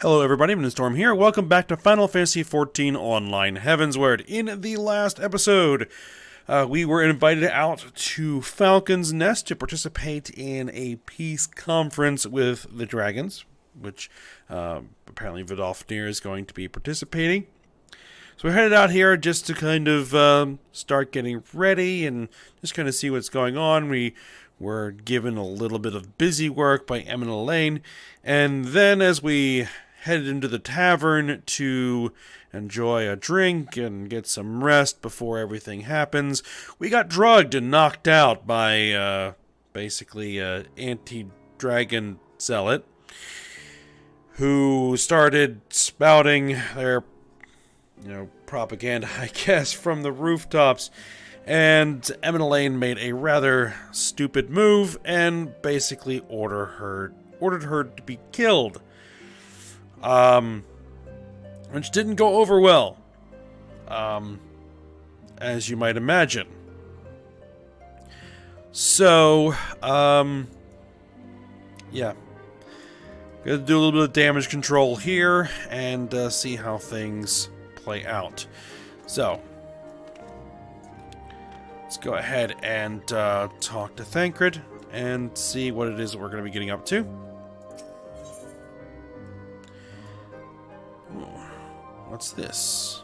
Hello everybody, I'm Storm here. Welcome back to Final Fantasy XIV Online Heavensward. In the last episode, we were invited out to Falcon's Nest to participate in a peace conference with the dragons, which apparently Vidofnir is going to be participating. So we're headed out here just to kind of start getting ready and just kind of see what's going on. We were given a little bit of busy work by Em and Elaine, and then as we headed into the tavern to enjoy a drink and get some rest before everything happens, we got drugged and knocked out by basically an anti-dragon zealot who started spouting their propaganda, I guess, from the rooftops. And Em and Elaine made a rather stupid move and basically ordered her to be killed. Which didn't go over well, as you might imagine. So, yeah. Gonna do a little bit of damage control here and see how things play out. So, let's go ahead and talk to Thancred and see what it is that we're going to be getting up to. What's this?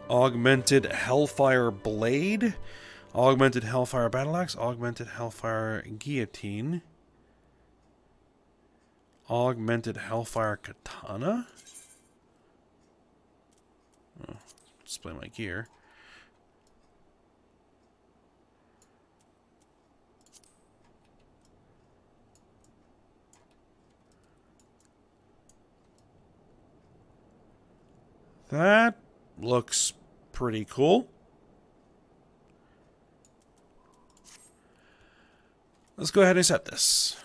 Augmented Hellfire Blade, Augmented Hellfire Battle Axe, Augmented Hellfire Guillotine, Augmented Hellfire Katana. Oh, display my gear. That looks pretty cool. Let's go ahead and set this.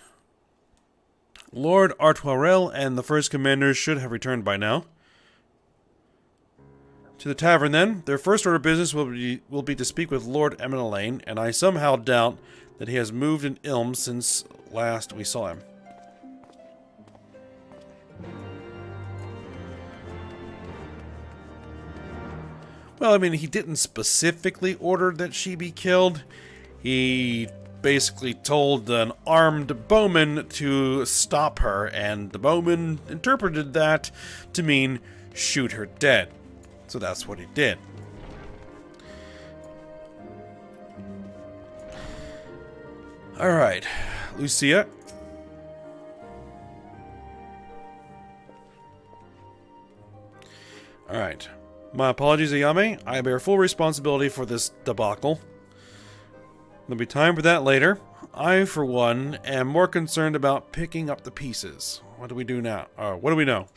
Lord Artoirel and the first commanders should have returned by now. To the tavern, then. Their first order of business will be to speak with Lord Em and Elaine, and I somehow doubt that he has moved in Ilm since last we saw him. Well, I mean, he didn't specifically order that she be killed. He basically told an armed bowman to stop her, and the bowman interpreted that to mean shoot her dead. So that's what he did. Alright, Lucia. Alright. My apologies, Ayame. I bear full responsibility for this debacle. There'll be time for that later. I, for one, am more concerned about picking up the pieces. What do we do now? What do we know?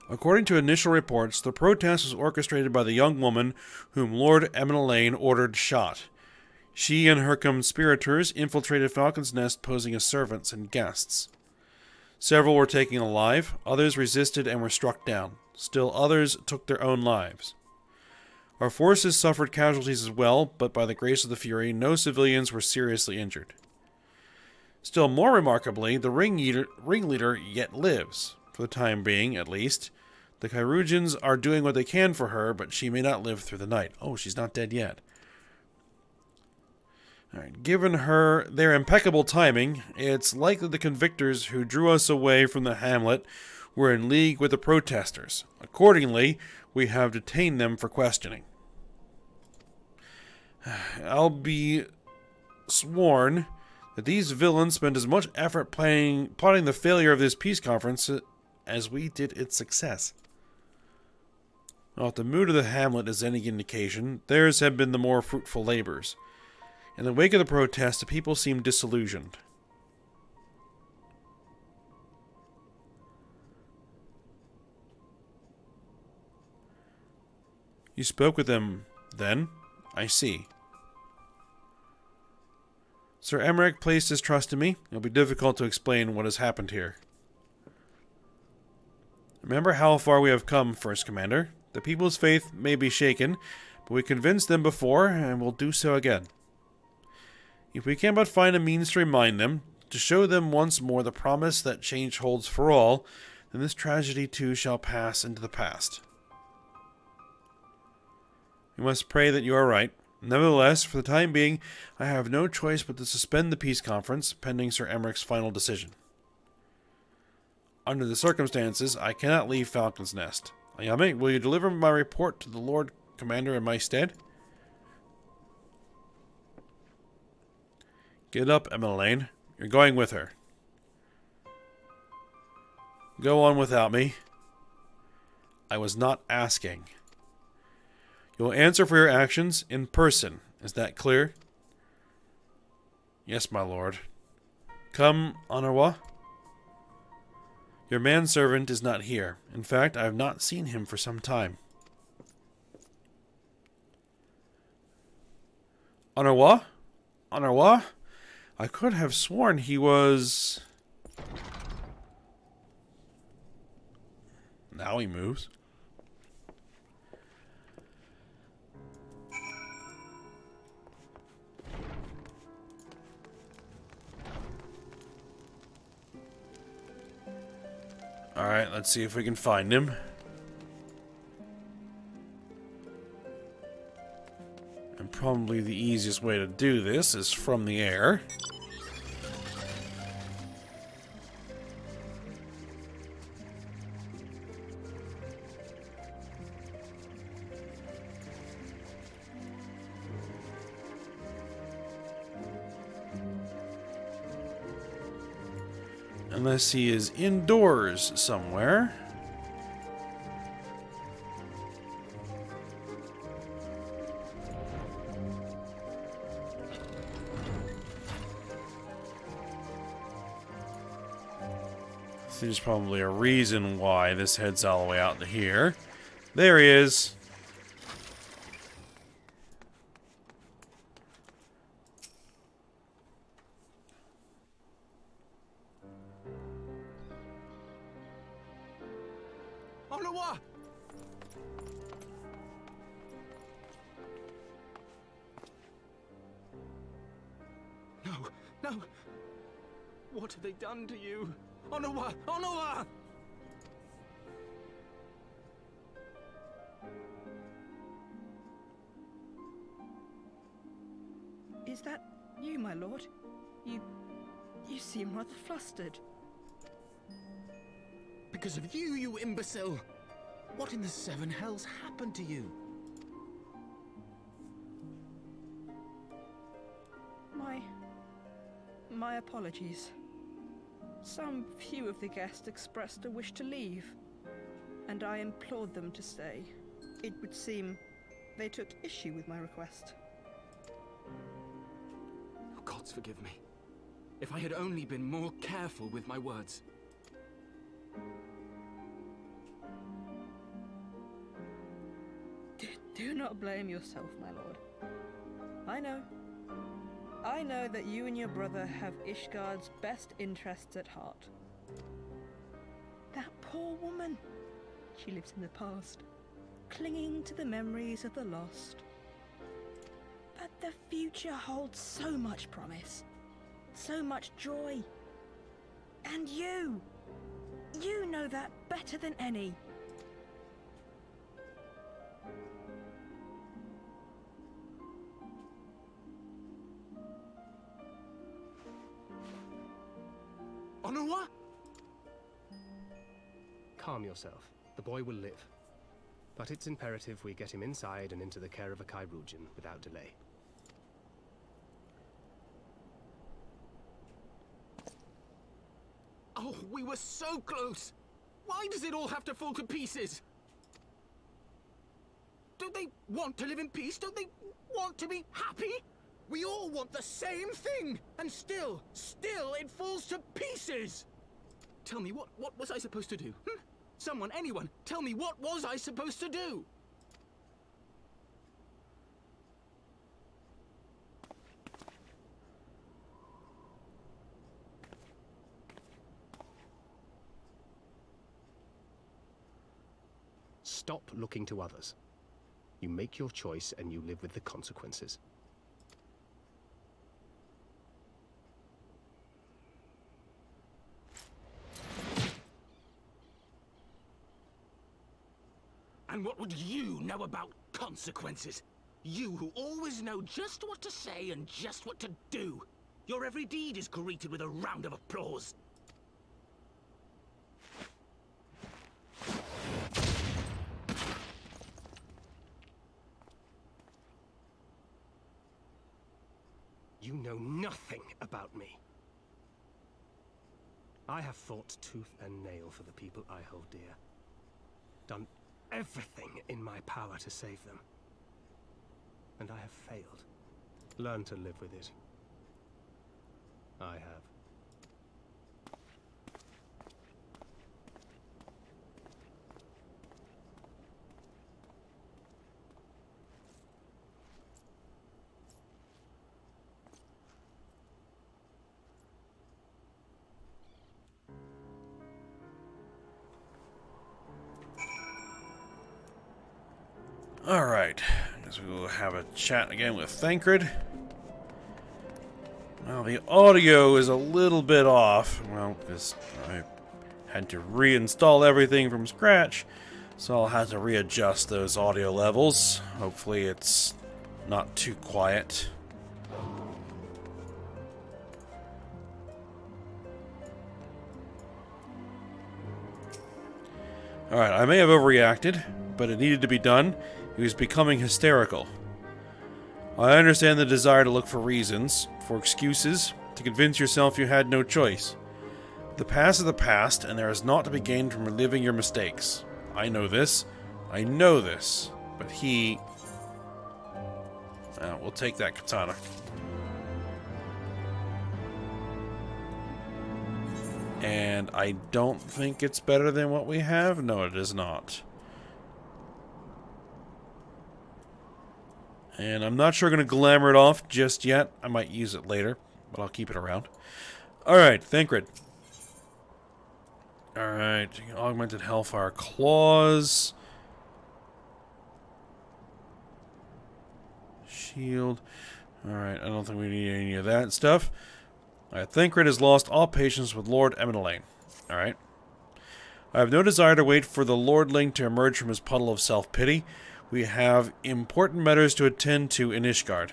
According to initial reports, the protest was orchestrated by the young woman whom Lord Em and Elaine ordered shot. She and her conspirators infiltrated Falcon's Nest, posing as servants and guests. Several were taken alive, others resisted and were struck down. Still others took their own lives. Our forces suffered casualties as well, but by the grace of the Fury, no civilians were seriously injured. Still more remarkably, the ringleader yet lives, for the time being, at least. The Kyrugians are doing what they can for her, but she may not live through the night. Oh, she's not dead yet. Alright, given their impeccable timing, it's likely the convictors who drew us away from the hamlet were in league with the protesters. Accordingly, we have detained them for questioning. I'll be sworn that these villains spent as much effort plotting the failure of this peace conference as we did its success. Well, if the mood of the hamlet is any indication, theirs have been the more fruitful labors. In the wake of the protest, the people seemed disillusioned. You spoke with them, then? I see. Sir Emmerich placed his trust in me. It'll be difficult to explain what has happened here. Remember how far we have come, First Commander. The people's faith may be shaken, but we convinced them before, and will do so again. If we can but find a means to remind them, to show them once more the promise that change holds for all, then this tragedy too shall pass into the past. We must pray that you are right. Nevertheless, for the time being, I have no choice but to suspend the peace conference, pending Sir Emmerich's final decision. Under the circumstances, I cannot leave Falcon's Nest. Ayame, will you deliver my report to the Lord Commander in my stead? Get up, Emmeline. You're going with her. Go on without me. I was not asking. You'll answer for your actions in person. Is that clear? Yes, my lord. Come, Honorwa. Your manservant is not here. In fact, I have not seen him for some time. Honorwa? Honorwa? I could have sworn he was... Now he moves. Alright, let's see if we can find him. And probably the easiest way to do this is from the air. Unless he is indoors somewhere. There's probably a reason why this heads all the way out to here. There he is. No! What have they done to you? Onowa! Onowa! Is that you, my lord? You seem rather flustered. Because of you, you imbecile! What in the seven hells happened to you? My apologies. Some few of the guests expressed a wish to leave, and I implored them to stay. It would seem they took issue with my request. Oh, gods forgive me. If I had only been more careful with my words. Do not blame yourself, my lord. I know that you and your brother have Ishgard's best interests at heart. That poor woman. She lives in the past, clinging to the memories of the lost. But the future holds so much promise, so much joy. And you know that better than any. Onowa? Calm yourself. The boy will live. But it's imperative we get him inside and into the care of a Kairoujian without delay. Oh, we were so close! Why does it all have to fall to pieces? Don't they want to live in peace? Don't they want to be happy? We all want the same thing! And still it falls to pieces! Tell me, what was I supposed to do? Someone, anyone, tell me, what was I supposed to do? Stop looking to others. You make your choice and you live with the consequences. And what would you know about consequences? You who always know just what to say and just what to do. Your every deed is greeted with a round of applause. You know nothing about me. I have fought tooth and nail for the people I hold dear. Done everything in my power to save them. And I have failed. Learn to live with it. I have. Alright, I guess we will have a chat again with Thancred. Well, the audio is a little bit off, well, because I had to reinstall everything from scratch, so I'll have to readjust those audio levels. Hopefully it's not too quiet. Alright, I may have overreacted, but it needed to be done. He was becoming hysterical. I understand the desire to look for reasons, for excuses, to convince yourself you had no choice. The past is the past, and there is naught to be gained from reliving your mistakes. I know this. I know this. But he... we'll take that katana. And I don't think it's better than what we have. No, it is not. And I'm not sure I'm going to glamour it off just yet. I might use it later, but I'll keep it around. Alright, Thancred. Alright, augmented Hellfire Claws. Shield. Alright, I don't think we need any of that stuff. Alright, Thancred has lost all patience with Lord Eminelane. Alright. I have no desire to wait for the Lordling to emerge from his puddle of self-pity. We have important matters to attend to in Ishgard.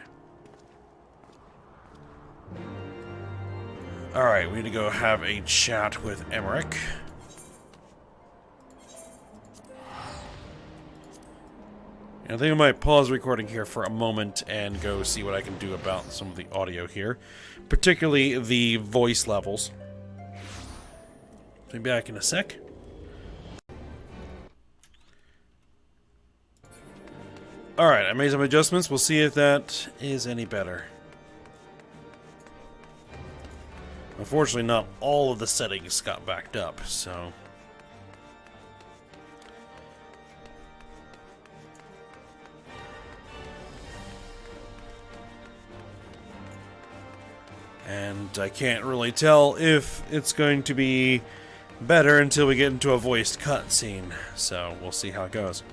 Alright, we need to go have a chat with Emmerich. And I think I might pause the recording here for a moment and go see what I can do about some of the audio here. Particularly the voice levels. Be back in a sec. Alright, I made some adjustments. We'll see if that is any better. Unfortunately, not all of the settings got backed up, so... And I can't really tell if it's going to be better until we get into a voiced cutscene, so we'll see how it goes.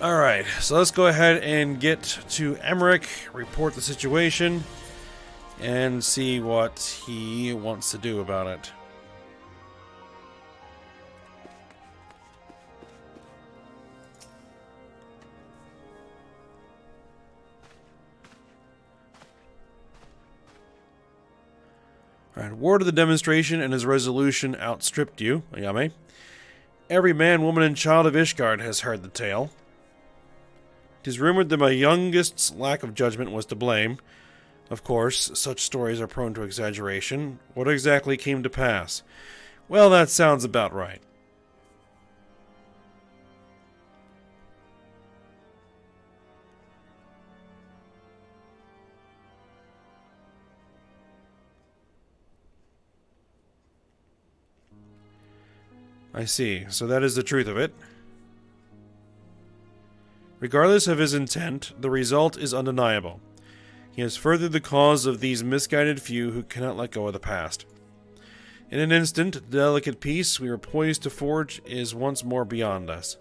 Alright, so let's go ahead and get to Emmerich, report the situation, and see what he wants to do about it. Alright, word of the demonstration and his resolution outstripped you, Ayame. Every man, woman, and child of Ishgard has heard the tale. It is rumored that my youngest's lack of judgment was to blame. Of course, such stories are prone to exaggeration. What exactly came to pass? Well, that sounds about right. I see. So that is the truth of it. Regardless of his intent, the result is undeniable. He has furthered the cause of these misguided few who cannot let go of the past. In an instant, the delicate peace we were poised to forge is once more beyond us.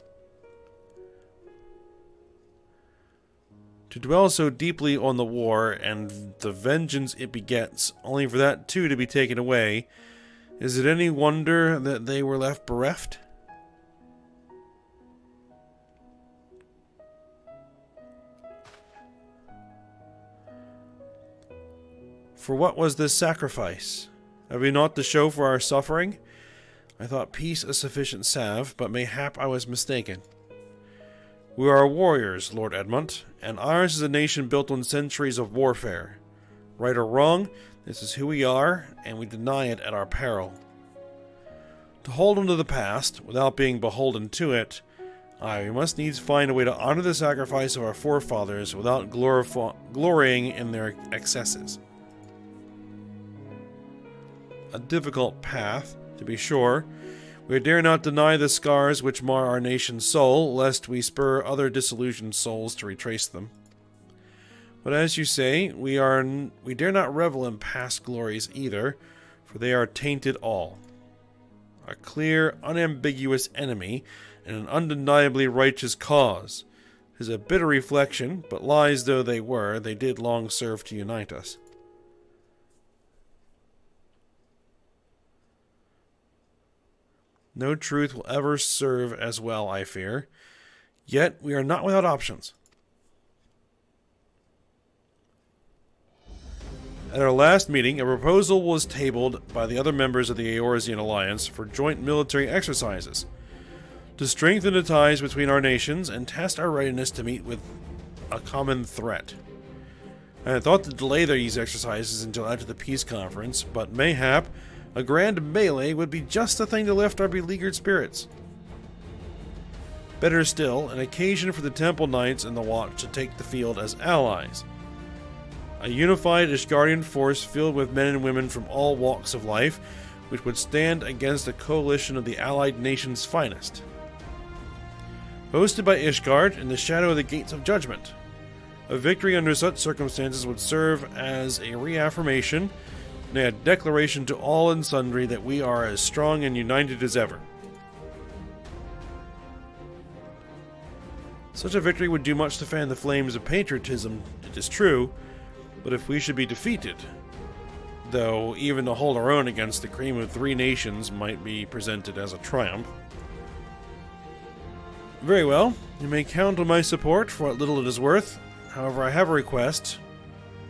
To dwell so deeply on the war and the vengeance it begets, only for that too to be taken away, is it any wonder that they were left bereft? For what was this sacrifice? Have we not to show for our suffering? I thought peace a sufficient salve, but mayhap I was mistaken. We are warriors, Lord Edmund, and ours is a nation built on centuries of warfare. Right or wrong, this is who we are, and we deny it at our peril. To hold on to the past, without being beholden to it, we must needs find a way to honor the sacrifice of our forefathers without glorying in their excesses. A difficult path, to be sure. We dare not deny the scars which mar our nation's soul, lest we spur other disillusioned souls to retrace them. But as you say, we dare not revel in past glories either, for they are tainted all. A clear, unambiguous enemy, and an undeniably righteous cause. 'Tis a bitter reflection, but lies though they were, they did long serve to unite us. No truth will ever serve as well, I fear. Yet we are not without options. At our last meeting, a proposal was tabled by the other members of the Eorzean Alliance for joint military exercises, to strengthen the ties between our nations and test our readiness to meet with a common threat. I had thought to delay these exercises until after the peace conference, but mayhap a grand melee would be just the thing to lift our beleaguered spirits. Better still, an occasion for the Temple Knights and the Watch to take the field as allies. A unified Ishgardian force filled with men and women from all walks of life, which would stand against a coalition of the allied nations' finest. Hosted by Ishgard in the shadow of the Gates of Judgment. A victory under such circumstances would serve as a reaffirmation and a declaration to all and sundry that we are as strong and united as ever. Such a victory would do much to fan the flames of patriotism, it is true, but if we should be defeated, though even to hold our own against the cream of three nations might be presented as a triumph. Very well, you may count on my support for what little it is worth. However, I have a request.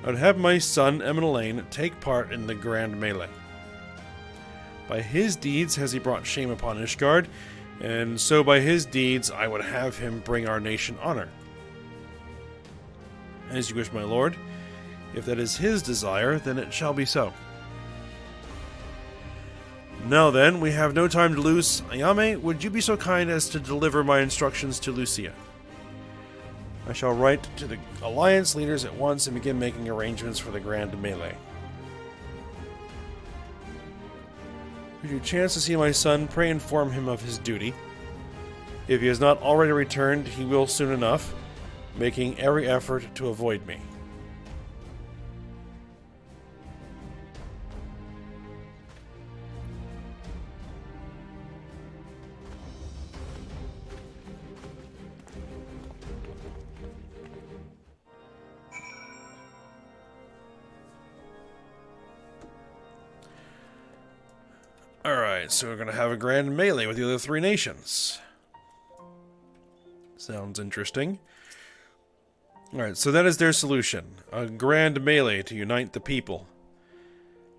I would have my son, Eminelaine, take part in the grand melee. By his deeds has he brought shame upon Ishgard, and so by his deeds I would have him bring our nation honor. As you wish, my lord. If that is his desire, then it shall be so. Now then, we have no time to lose. Ayame, would you be so kind as to deliver my instructions to Lucia? I shall write to the Alliance leaders at once and begin making arrangements for the grand melee. If you chance to see my son, pray inform him of his duty. If he has not already returned, he will soon enough, making every effort to avoid me. Alright, so we're going to have a grand melee with the other three nations. Sounds interesting. Alright, so that is their solution. A grand melee to unite the people.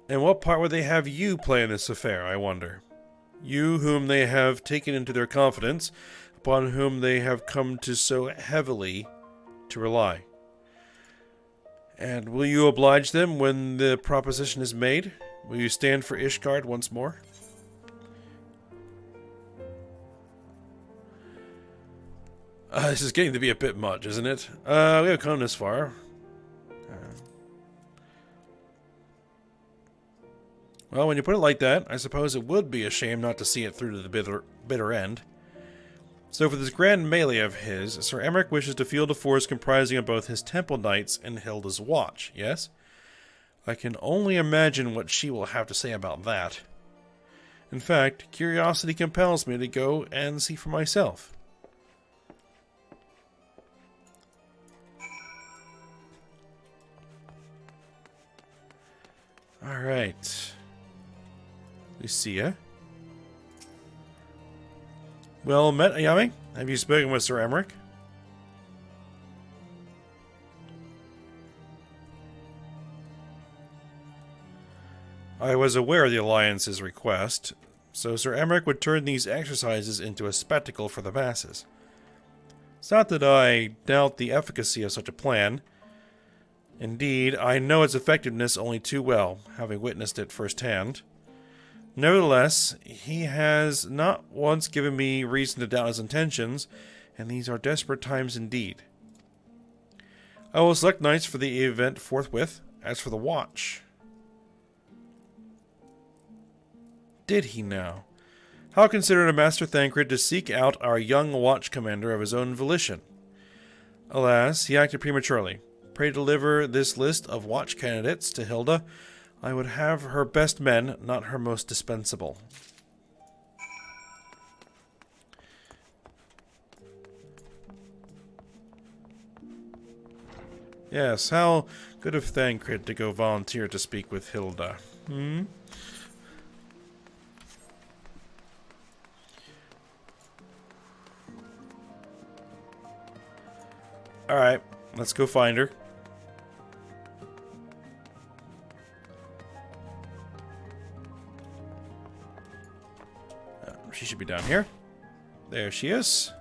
And what part would they have you play in this affair, I wonder? You whom they have taken into their confidence, upon whom they have come to so heavily to rely. And will you oblige them when the proposition is made? Will you stand for Ishgard once more? This is getting to be a bit much, isn't it? We have come this far. Well, when you put it like that, I suppose it would be a shame not to see it through to the bitter end. So for this grand melee of his, Sir Emmerich wishes to field a force comprising of both his Temple Knights and Hilda's Watch, yes? I can only imagine what she will have to say about that. In fact, curiosity compels me to go and see for myself. Alright. Lucia. Well met, Ayame. Have you spoken with Sir Emmerich? I was aware of the Alliance's request, so Sir Emmerich would turn these exercises into a spectacle for the masses. It's not that I doubt the efficacy of such a plan. Indeed, I know its effectiveness only too well, having witnessed it firsthand. Nevertheless, he has not once given me reason to doubt his intentions, and these are desperate times indeed. I will select knights for the event forthwith. As for the watch... Did he now? How considered a Master Thancred to seek out our young watch commander of his own volition? Alas, he acted prematurely. Pray deliver this list of watch candidates to Hilda. I would have her best men, not her most dispensable. Yes, how good of Thancred to go volunteer to speak with Hilda. Alright, let's go find her. She should be down here. There she is.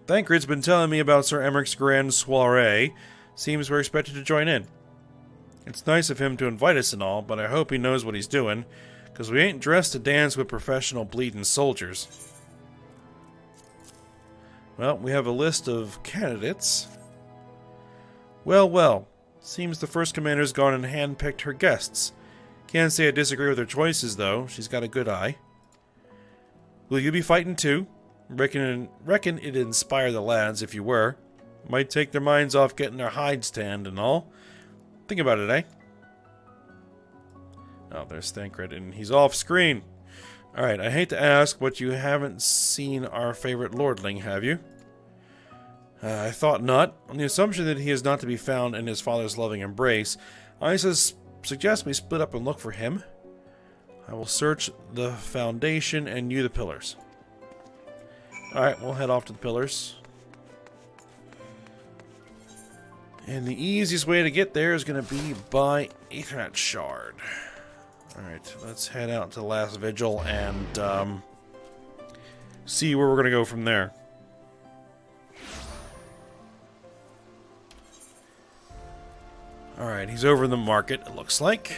Thancred's been telling me about Sir Emmerich's grand soiree. Seems we're expected to join in. It's nice of him to invite us and all, but I hope he knows what he's doing, because we ain't dressed to dance with professional bleeding soldiers. Well, we have a list of candidates. Well, well. Seems the first commander's gone and handpicked her guests. Can't say I disagree with her choices, though. She's got a good eye. Will you be fighting too? Reckon it'd inspire the lads if you were. Might take their minds off getting their hides tanned and all. Think about it, eh? Oh, there's Thancred, and he's off screen. Alright, I hate to ask, but you haven't seen our favorite lordling, have you? I thought not. On the assumption that he is not to be found in his father's loving embrace, I suggest we split up and look for him. I will search the foundation and you the pillars. Alright, we'll head off to the pillars. And the easiest way to get there is going to be by Aethernet Shard. Alright, let's head out to the last vigil and see where we're going to go from there. Alright, he's over in the market, it looks like.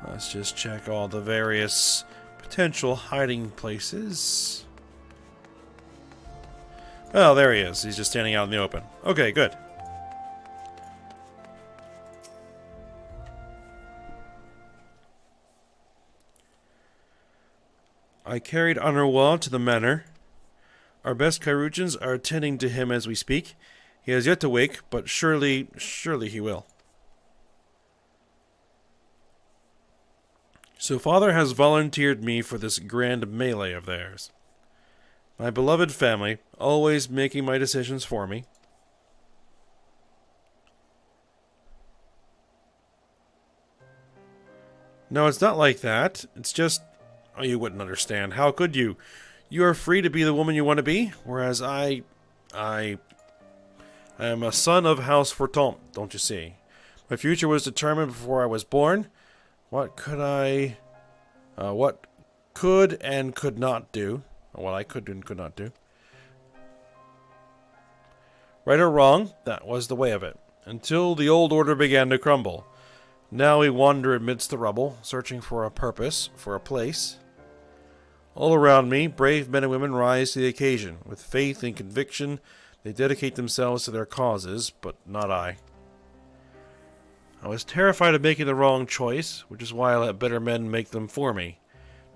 Let's just check all the various potential hiding places. Oh, there he is. He's just standing out in the open. Okay, good. I carried Anarwa to the manor. Our best Kairuchans are attending to him as we speak. He has yet to wake, but surely he will. So Father has volunteered me for this grand melee of theirs. My beloved family, always making my decisions for me. No, it's not like that. It's just... Oh, you wouldn't understand. How could you? You are free to be the woman you want to be, whereas I am a son of House Fortemps, don't you see? My future was determined before I was born. What could and could not do. What I could do and could not do. Right or wrong, that was the way of it. Until the old order began to crumble. Now we wander amidst the rubble, searching for a purpose, for a place. All around me, brave men and women rise to the occasion. With faith and conviction, they dedicate themselves to their causes, but not I. I was terrified of making the wrong choice, which is why I let better men make them for me.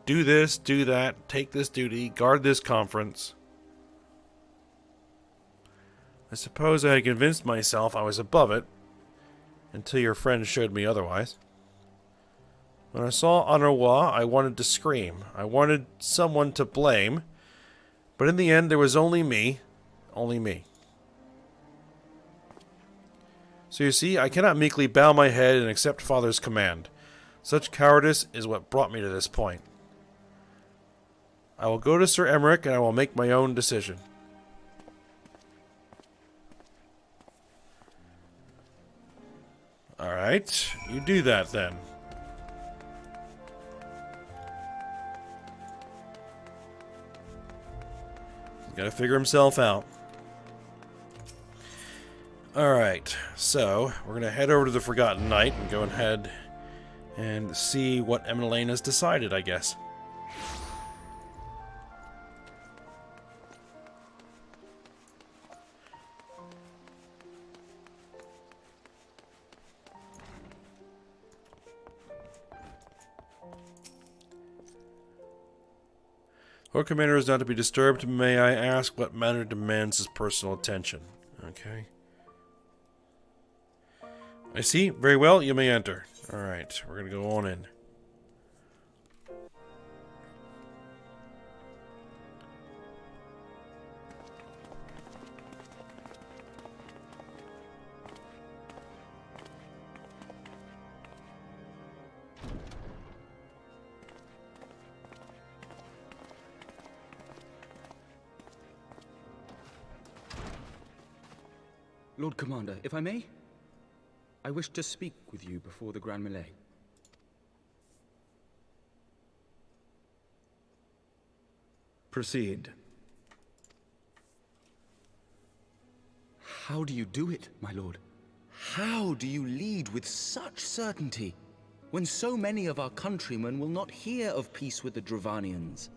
Do this, do that, take this duty, guard this conference. I suppose I had convinced myself I was above it, until your friend showed me otherwise. When I saw Anarwa, I wanted to scream. I wanted someone to blame. But in the end, there was only me. Only me. So you see, I cannot meekly bow my head and accept Father's command. Such cowardice is what brought me to this point. I will go to Sir Emmerich and I will make my own decision. Alright, you do that then. He's gotta figure himself out. Alright, so we're gonna head over to the Forgotten Knight and go ahead and see what Emmeline has decided, I guess. Lord Commander is not to be disturbed. May I ask what matter demands his personal attention? Okay. I see. Very well. You may enter. Alright. We're going to go on in. Lord Commander, if I may, I wish to speak with you before the Grand Melee. Proceed. How do you do it, my lord? How do you lead with such certainty, when so many of our countrymen will not hear of peace with the Dravanians?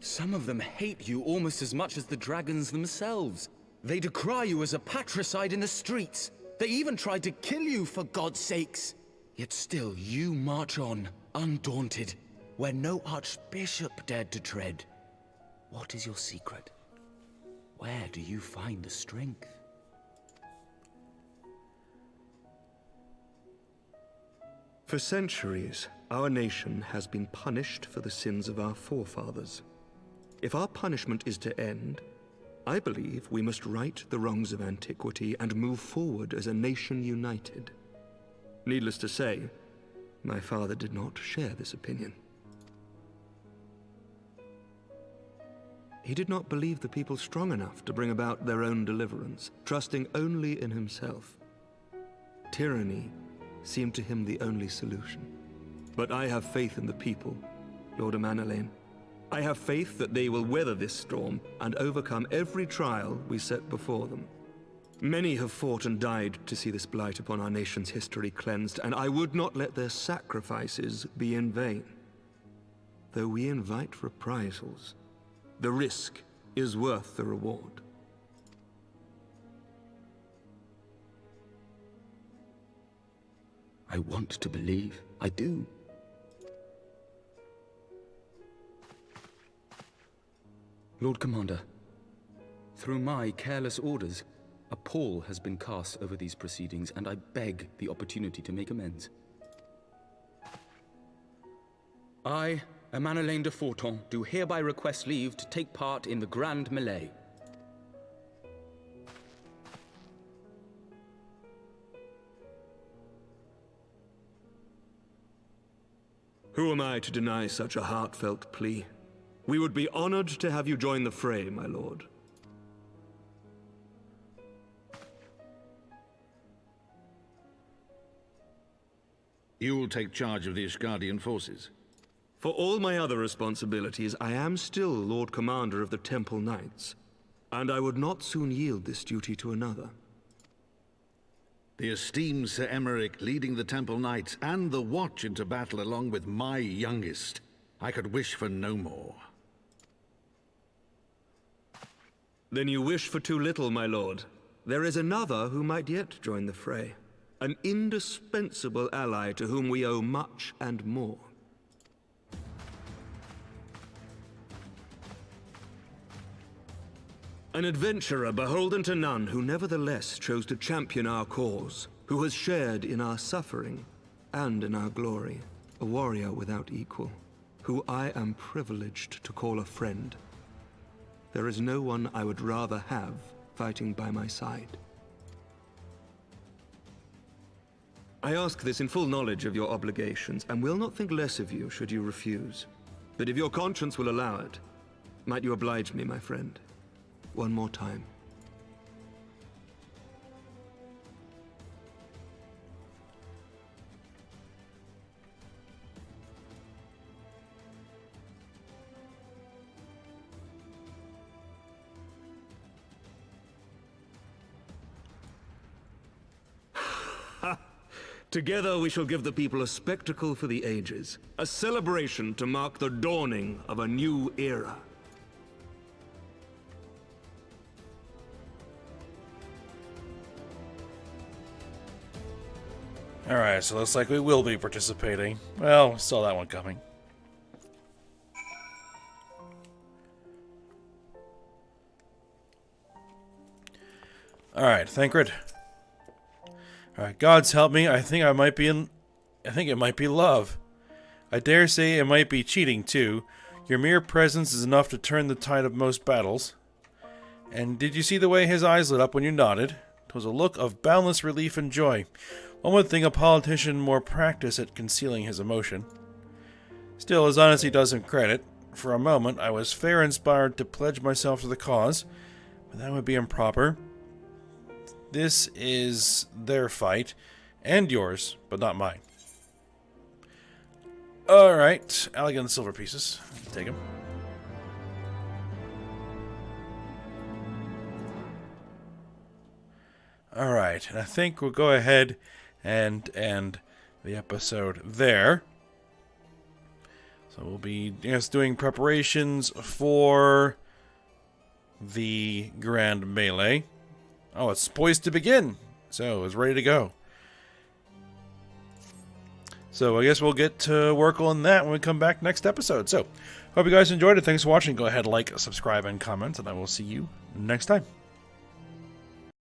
Some of them hate you almost as much as the dragons themselves. They decry you as a patricide in the streets. They even tried to kill you, for God's sakes. Yet still you march on, undaunted, where no archbishop dared to tread. What is your secret? Where do you find the strength? For centuries, our nation has been punished for the sins of our forefathers. If our punishment is to end, I believe we must right the wrongs of antiquity and move forward as a nation united. Needless to say, my father did not share this opinion. He did not believe the people strong enough to bring about their own deliverance, trusting only in himself. Tyranny seemed to him the only solution. But I have faith in the people, Lord Amanalain. I have faith that they will weather this storm and overcome every trial we set before them. Many have fought and died to see this blight upon our nation's history cleansed, and I would not let their sacrifices be in vain. Though we invite reprisals, the risk is worth the reward. I want to believe. I do. Lord Commander, through my careless orders, a pall has been cast over these proceedings, and I beg the opportunity to make amends. I, Amanalain de Forton, do hereby request leave to take part in the Grand Melee. Who am I to deny such a heartfelt plea? We would be honored to have you join the fray, my lord. You will take charge of the Ishgardian forces? For all my other responsibilities, I am still Lord Commander of the Temple Knights, and I would not soon yield this duty to another. The esteemed Sir Emmerich leading the Temple Knights and the Watch into battle along with my youngest. I could wish for no more. Then you wish for too little, my lord. There is another who might yet join the fray. An indispensable ally to whom we owe much and more. An adventurer beholden to none who nevertheless chose to champion our cause, who has shared in our suffering and in our glory. A warrior without equal, who I am privileged to call a friend. There is no one I would rather have fighting by my side. I ask this in full knowledge of your obligations, and will not think less of you should you refuse. But if your conscience will allow it, might you oblige me, my friend? One more time. Together we shall give the people a spectacle for the ages, a celebration to mark the dawning of a new era. Alright, so looks like we will be participating. Well, saw that one coming. Alright, Thancred. Alright, gods help me, I think it might be love. I dare say it might be cheating too. Your mere presence is enough to turn the tide of most battles. And did you see the way his eyes lit up when you nodded? 'Twas a look of boundless relief and joy. One would think a politician more practiced at concealing his emotion. Still, his honesty does him credit. For a moment, I was fair inspired to pledge myself to the cause, but that would be improper. This is their fight, and yours, but not mine. Alright, I'll get the silver pieces. Take them. Alright, and I think we'll go ahead and end the episode there. So we'll be doing preparations for the Grand Melee. Oh, it's poised to begin. So it's ready to go. So I guess we'll get to work on that when we come back next episode. So, hope you guys enjoyed it. Thanks for watching. Go ahead, like, subscribe, and comment, and I will see you next time.